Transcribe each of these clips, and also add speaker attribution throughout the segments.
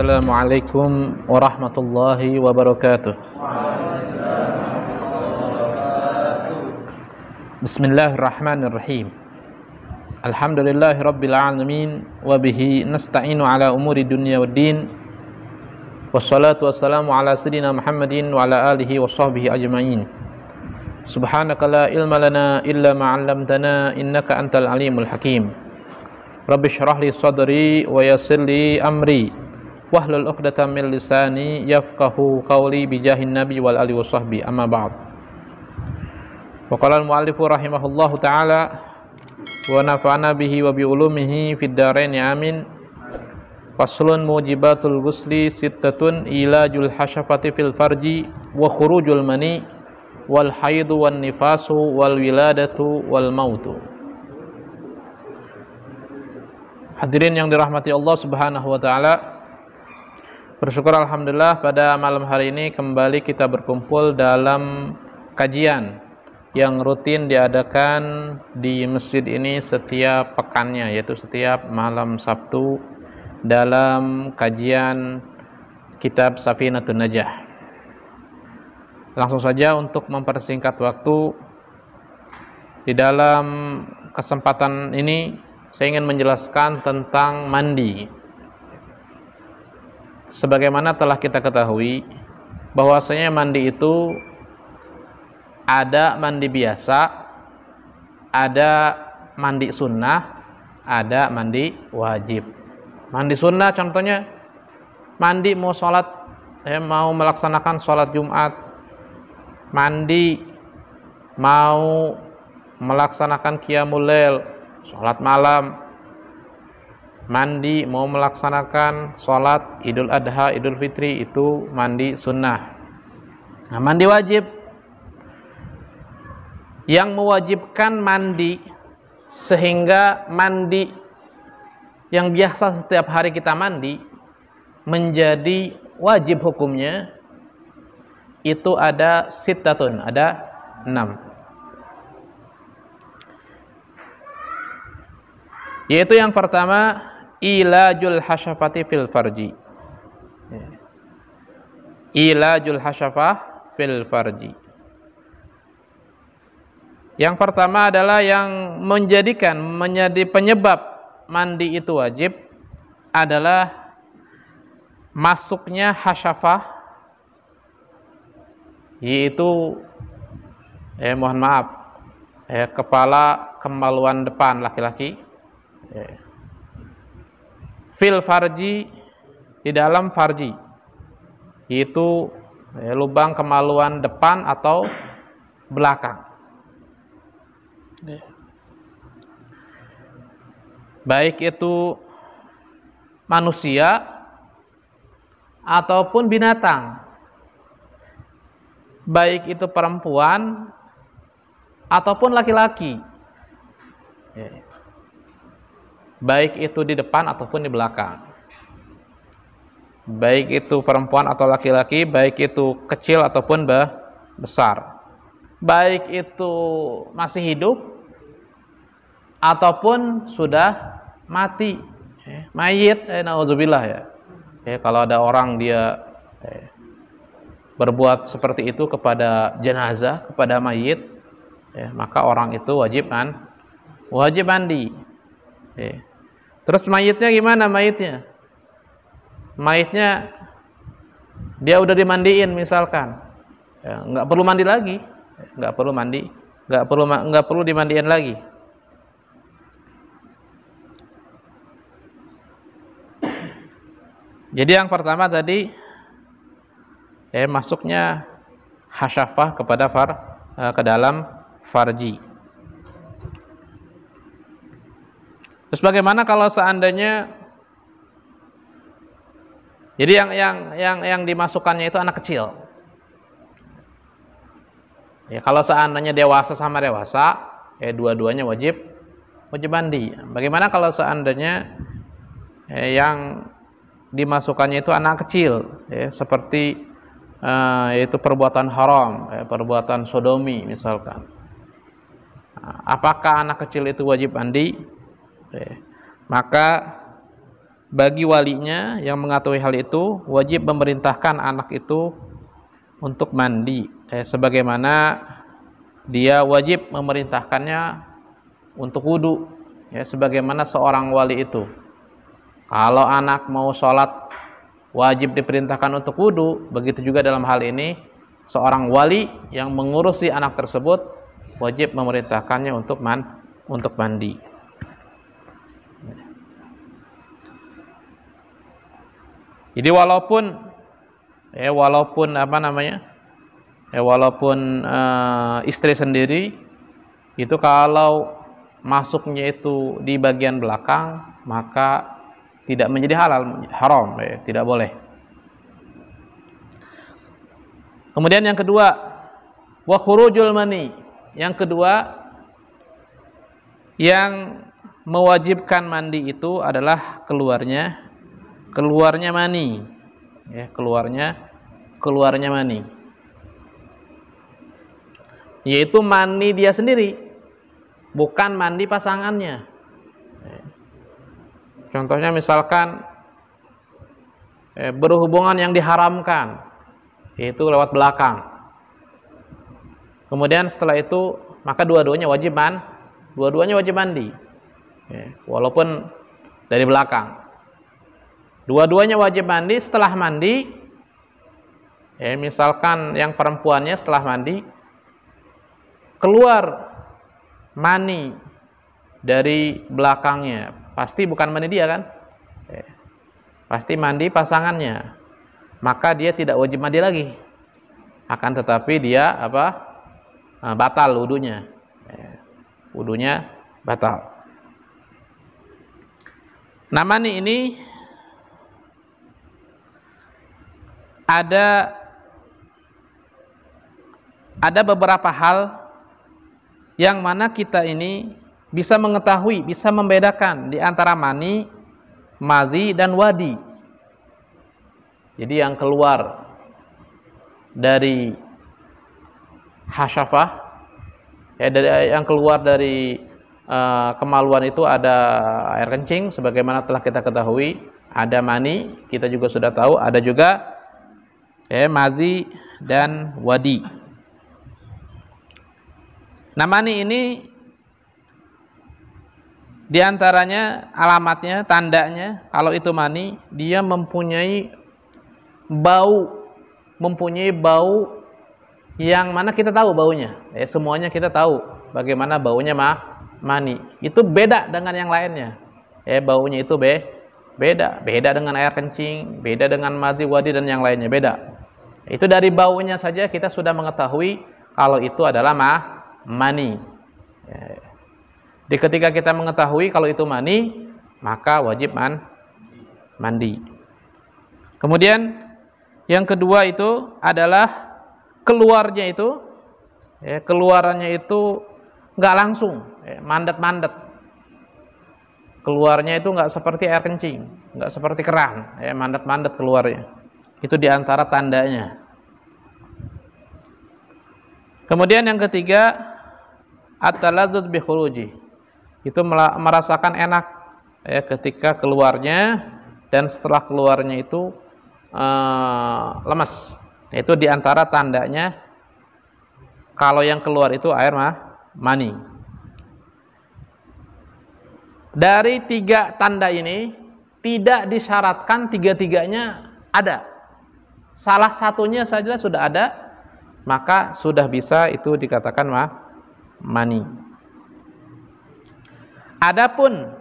Speaker 1: Assalamualaikum warahmatullahi wabarakatuh. Bismillahirrahmanirrahim. Alhamdulillahi rabbil alamin wa bihi nasta'inu ala umuri dunya waddin. Wassalatu wassalamu ala sayyidina Muhammadin wa ala alihi wa sahbihi ajma'in. Subhanaka la ilma lana illa ma 'allamtana innaka antal alimul hakim. Rabbi shrah li sadri wa yassir li amri wahlul 'uqdatam min lisani yafqahu qawli bijahin nabi wal ali washabbi amma ba'd. Wa qala al muallifu rahimahullahu ta'ala wa nafa'ana bihi wa bi ulumihi fid dharain amin. Faslun mujibatul ghusli sittatun ilajul hasyafati fil farji wa khurujul mani wal haidu wan nifasu wal wiladatu wal mautu. Hadirin yang dirahmati Allah Subhanahu wa taala, bersyukur alhamdulillah pada malam hari ini kembali kita berkumpul dalam kajian yang rutin diadakan di masjid ini setiap pekannya, yaitu setiap malam Sabtu dalam kajian kitab Safinatun Najah. Langsung saja untuk mempersingkat waktu, di dalam kesempatan ini saya ingin menjelaskan tentang mandi. Sebagaimana telah kita ketahui bahwasanya mandi itu ada mandi biasa, ada mandi sunnah, ada mandi wajib. Mandi sunnah contohnya mandi mau sholat, mau melaksanakan sholat Jumat, mandi mau melaksanakan qiyamul lail, sholat malam, mandi mau melaksanakan sholat Idul Adha, Idul Fitri, itu mandi sunnah. Nah, mandi wajib yang mewajibkan mandi sehingga mandi yang biasa setiap hari kita mandi menjadi wajib hukumnya, itu ada sittatun, ada 6. Yaitu yang pertama, ilajul hasyafati fil farji. Ilajul hasyafah fil farji. Yang pertama adalah yang menjadi penyebab mandi itu wajib adalah masuknya hasyafah, yaitu mohon maaf, kepala kemaluan depan laki-laki, fil farji, di dalam farji, yaitu lubang kemaluan depan atau belakang. Baik itu manusia ataupun binatang, baik itu perempuan ataupun laki-laki, baik itu di depan ataupun di belakang, baik itu perempuan atau laki-laki, baik itu kecil ataupun besar, baik itu masih hidup ataupun sudah mati, mayit, naudzubillah ya. Kalau ada orang dia berbuat seperti itu kepada jenazah, kepada mayit, maka orang itu wajib mandi. Terus mayitnya gimana mayitnya? Mayitnya dia udah dimandiin misalkan, nggak perlu mandi lagi, nggak perlu dimandiin lagi. Jadi yang pertama tadi masuknya hasyafah ke dalam farji. Terus bagaimana kalau seandainya, jadi yang dimasukkannya itu anak kecil. Kalau seandainya dewasa sama dewasa, dua-duanya wajib mandi. Bagaimana kalau seandainya yang dimasukkannya itu anak kecil, seperti yaitu perbuatan haram, perbuatan sodomi misalkan. Apakah anak kecil itu wajib mandi? Maka bagi walinya yang mengetahui hal itu wajib memerintahkan anak itu untuk mandi, sebagaimana dia wajib memerintahkannya untuk wudu, sebagaimana seorang wali itu. Kalau anak mau sholat wajib diperintahkan untuk wudu, begitu juga dalam hal ini seorang wali yang mengurusi anak tersebut wajib memerintahkannya untuk mandi. Jadi walaupun istri sendiri itu kalau masuknya itu di bagian belakang maka tidak menjadi haram, tidak boleh. Kemudian yang kedua, wa khurujul mani. Yang kedua yang mewajibkan mandi itu adalah keluarnya mani, keluarnya mani, yaitu mani dia sendiri, bukan mandi pasangannya. Contohnya misalkan berhubungan yang diharamkan, yaitu lewat belakang. Kemudian setelah itu maka dua-duanya wajib mandi, walaupun dari belakang. Dua-duanya wajib mandi. Setelah mandi, misalkan yang perempuannya setelah mandi keluar mani dari belakangnya, pasti bukan mandi dia kan, pasti mandi pasangannya, maka dia tidak wajib mandi lagi, akan tetapi dia batal wudunya, batal. Nah, mani ini ada beberapa hal yang mana kita ini bisa mengetahui, bisa membedakan di antara mani, madhi dan wadi. Jadi yang keluar dari hasyafah, yang keluar dari kemaluan itu ada air kencing, sebagaimana telah kita ketahui. Ada mani, kita juga sudah tahu. Ada juga madhi dan wadi. Nah, mani ini diantaranya alamatnya, tandanya, kalau itu mani, dia mempunyai bau yang mana kita tahu baunya. Semuanya kita tahu bagaimana baunya mani. Itu beda dengan yang lainnya. Baunya itu beda dengan air kencing, beda dengan madhi, wadi dan yang lainnya, beda. Itu dari baunya saja kita sudah mengetahui kalau itu adalah mani. Ketika kita mengetahui kalau itu mani, maka wajib mandi. Kemudian yang kedua itu adalah keluarnya itu, keluarannya itu nggak langsung, mandat. Keluarnya itu nggak seperti air kencing, nggak seperti keran, mandat keluarnya. Itu diantara tandanya. Kemudian yang ketiga, at-taladzuz bi khuruji. Itu merasakan enak ketika keluarnya, dan setelah keluarnya itu lemas. Itu diantara tandanya kalau yang keluar itu air mani. Dari tiga tanda ini tidak disyaratkan tiga-tiganya ada. Salah satunya saja sudah ada, maka sudah bisa itu dikatakan mani. Adapun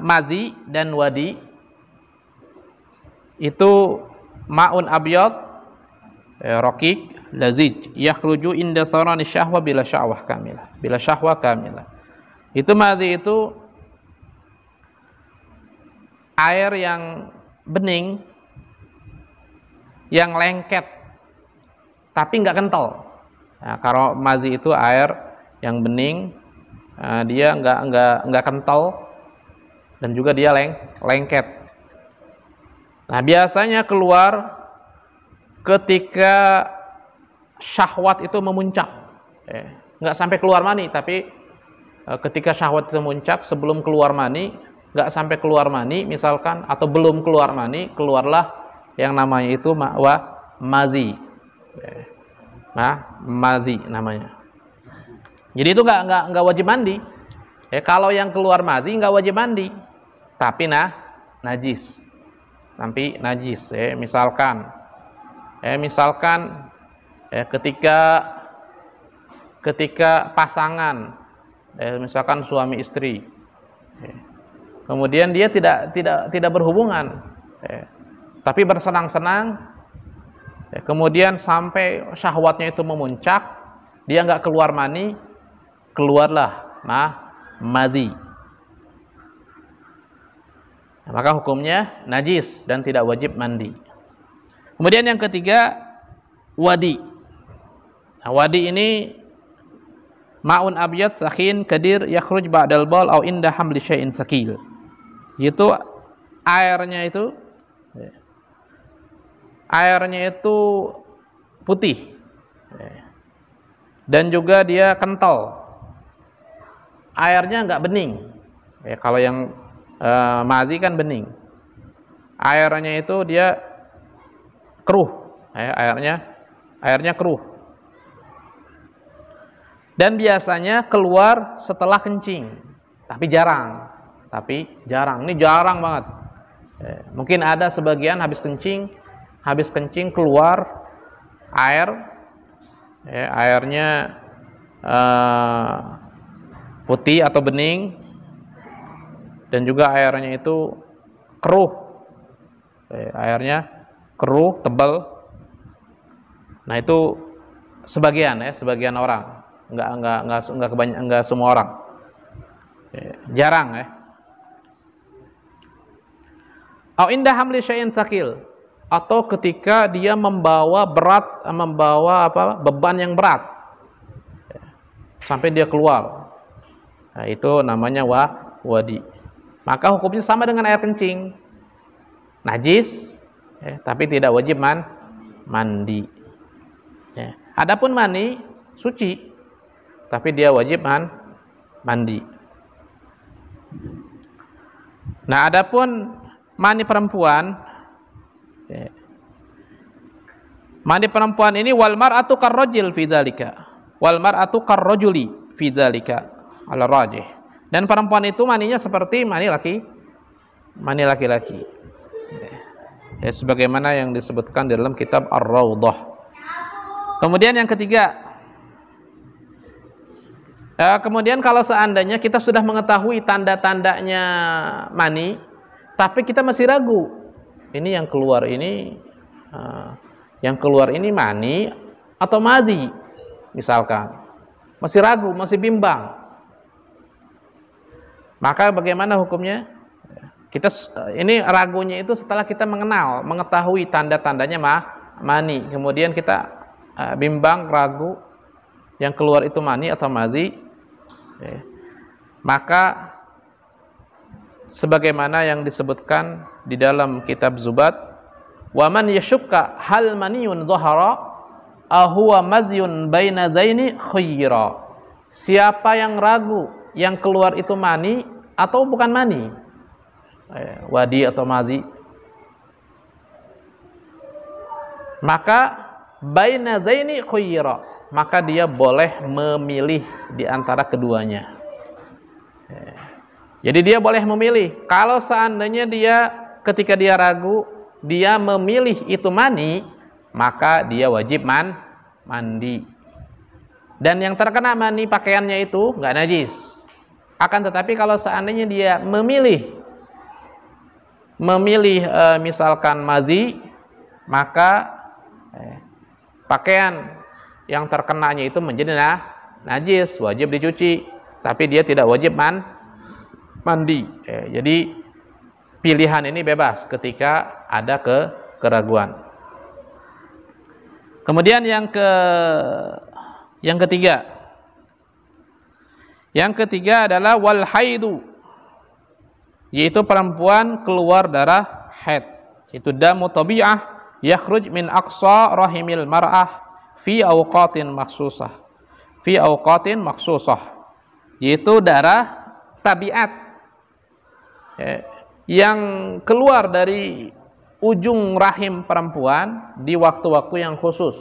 Speaker 1: madhi dan wadi itu ma'un abyad raqiq lazij yakhruju inda sarani syahwa bila syahwah kamilah. Itu madhi itu air yang bening, yang lengket, tapi nggak kental. Nah, kalau madhi itu air yang bening, dia nggak kental, dan juga dia lengket. Nah, biasanya keluar ketika syahwat itu memuncak, nggak sampai keluar mani, tapi ketika syahwat itu muncak sebelum keluar mani, nggak sampai keluar mani misalkan, atau belum keluar mani, keluarlah yang namanya itu madhi. Madhi namanya. Jadi itu nggak wajib mandi. Kalau yang keluar madhi nggak wajib mandi, tapi najis. Tapi najis. Misalkan ketika pasangan, misalkan suami istri, kemudian dia tidak berhubungan, tapi bersenang-senang, kemudian sampai syahwatnya itu memuncak, dia nggak keluar mani, keluarlah madhi. Maka hukumnya najis dan tidak wajib mandi. Kemudian yang ketiga, wadi. Wadi ini ma'un abyad sakhin kadir yakhruj ba'dal baul au inda hamli syai'in sakil. Itu airnya itu putih. Dan juga dia kental. Airnya enggak bening. Kalau yang madhi kan bening. Airnya itu dia keruh. Airnya keruh. Dan biasanya keluar setelah kencing. Tapi jarang. Ini jarang banget. Mungkin ada sebagian habis kencing keluar air, airnya putih atau bening, dan juga airnya itu keruh, airnya keruh tebal. Nah itu sebagian orang, enggak semua orang, jarang. Au indah hamli syai'in sakil, atau ketika dia membawa beban yang berat sampai dia keluar. Nah, itu namanya wadi. Maka hukumnya sama dengan air kencing, najis, tapi tidak wajib mandi. Adapun mani suci, tapi dia wajib mandi. Nah, adapun mani perempuan, mani perempuan ini wal mar'atu karrajul fi dzalika, wal mar'atu karrajuli fi dzalika ala rajih. Dan perempuan itu maninya seperti mani laki-laki. Sebagaimana yang disebutkan di dalam kitab Ar-Raudhah. Kemudian yang ketiga, kemudian kalau seandainya kita sudah mengetahui tanda-tandanya mani, tapi kita masih ragu, ini yang keluar ini mani atau madhi, misalkan masih ragu, masih bimbang, maka bagaimana hukumnya? Kita ini ragunya itu setelah kita mengetahui tanda-tandanya mani, kemudian kita bimbang, ragu, yang keluar itu mani atau madhi, maka sebagaimana yang disebutkan di dalam kitab Zubat, wa man yashukka hal maniyun dhahara ahuwa madhyun baina dzaini khaira. Siapa yang ragu yang keluar itu mani atau bukan mani, wadi atau madhi, maka baina dzaini khaira, maka dia boleh memilih di antara keduanya. Jadi dia boleh memilih. Kalau seandainya ketika dia ragu, dia memilih itu mani, maka dia wajib mandi. Dan yang terkena mani pakaiannya itu nggak najis. Akan tetapi kalau seandainya dia memilih misalkan madhi, maka pakaian yang terkenanya itu menjadi najis, wajib dicuci, tapi dia tidak wajib mandi. Jadi pilihan ini bebas ketika ada keraguan. Kemudian yang ketiga adalah wal haidu, yaitu perempuan keluar darah haid. Itu damu tabi'ah yakhruj min aqsa rahimil mar'ah fi awqatin makhsusah. yaitu darah tabiat, yang keluar dari ujung rahim perempuan di waktu-waktu yang khusus,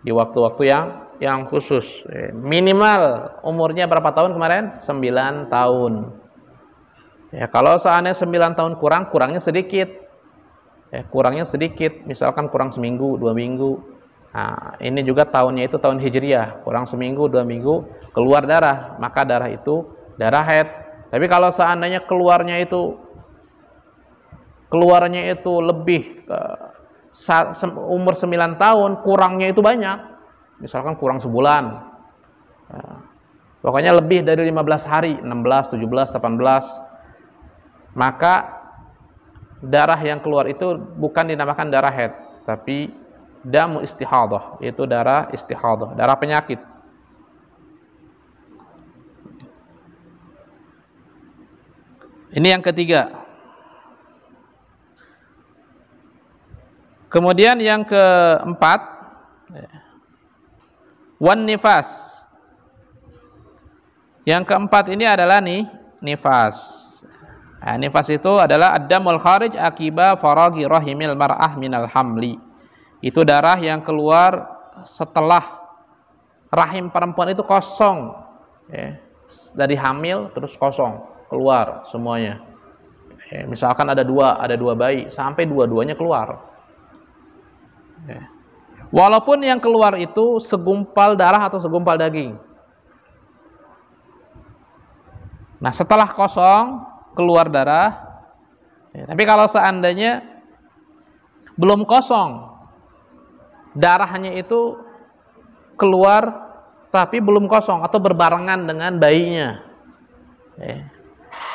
Speaker 1: di waktu-waktu yang khusus. Minimal umurnya berapa tahun kemarin? 9 tahun. Ya, kalau seandainya 9 tahun kurangnya sedikit, kurangnya sedikit, misalkan kurang seminggu, 2 minggu. Nah, ini juga tahunnya itu tahun Hijriah, kurang seminggu, 2 minggu keluar darah, maka darah itu darah haid. Tapi kalau seandainya keluarnya itu lebih umur 9 tahun, kurangnya itu banyak, misalkan kurang sebulan, pokoknya lebih dari 15 hari, 16, 17, 18, maka darah yang keluar itu bukan dinamakan darah haid, tapi damu istihadah, yaitu darah istihadah, darah penyakit. Ini yang ketiga. Kemudian yang keempat, wan nifas. Yang keempat ini adalah nifas. Nah, nifas itu adalah ad-damul kharij akiba faragi rahimil mar'ah minal hamli. Itu darah yang keluar setelah rahim perempuan itu kosong, dari hamil terus kosong, keluar semuanya. Misalkan ada dua bayi, sampai dua-duanya keluar. Walaupun yang keluar itu segumpal darah atau segumpal daging. Nah, setelah kosong keluar darah. Tapi kalau seandainya belum kosong, darahnya itu keluar tapi belum kosong atau berbarengan dengan bayinya,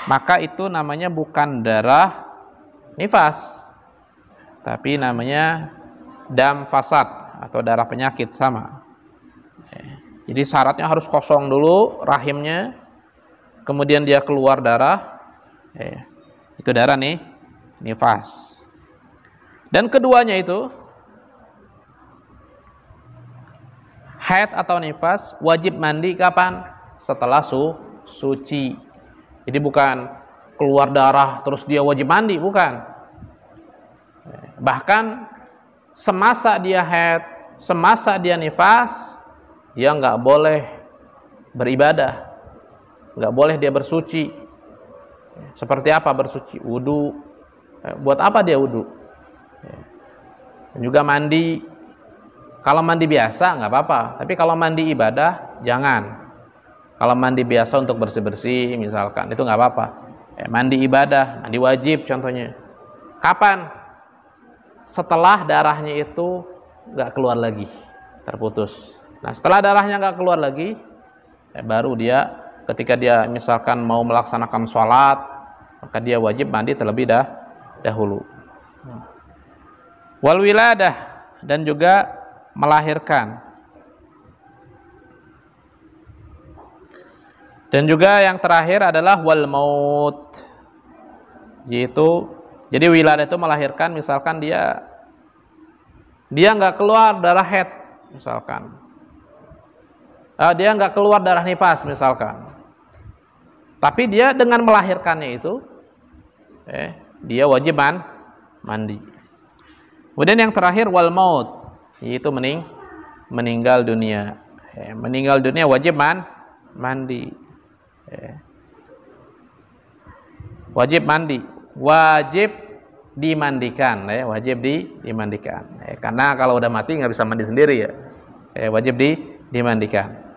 Speaker 1: maka itu namanya bukan darah nifas, tapi namanya dam fasad atau darah penyakit, sama. Jadi syaratnya harus kosong dulu rahimnya, kemudian dia keluar darah, itu darah nifas. Dan keduanya itu haid atau nifas wajib mandi kapan? Setelah suci. Jadi bukan keluar darah terus dia wajib mandi, bukan. Bahkan semasa dia haid, semasa dia nifas, dia nggak boleh beribadah, nggak boleh dia bersuci. Seperti apa bersuci? Wudu. Buat apa dia wudu? Dan juga mandi. Kalau mandi biasa nggak apa-apa, tapi kalau mandi ibadah jangan. Kalau mandi biasa untuk bersih-bersih misalkan, itu nggak apa-apa. Mandi ibadah, mandi wajib contohnya. Kapan? Setelah darahnya itu nggak keluar lagi, terputus. Nah, setelah darahnya nggak keluar lagi, baru dia ketika dia misalkan mau melaksanakan sholat, maka dia wajib mandi terlebih dahulu. Wal wiladah, dan juga melahirkan. Dan juga yang terakhir adalah wal maut, yaitu jadi wiladah itu melahirkan, misalkan dia nggak keluar darah haid misalkan, dia nggak keluar darah nifas misalkan, tapi dia dengan melahirkannya itu dia wajib mandi. Kemudian yang terakhir wal maut, yaitu meninggal dunia. Meninggal dunia wajib mandi. Wajib mandi, wajib dimandikan, wajib dimandikan. Karena kalau udah mati nggak bisa mandi sendiri ya, wajib dimandikan.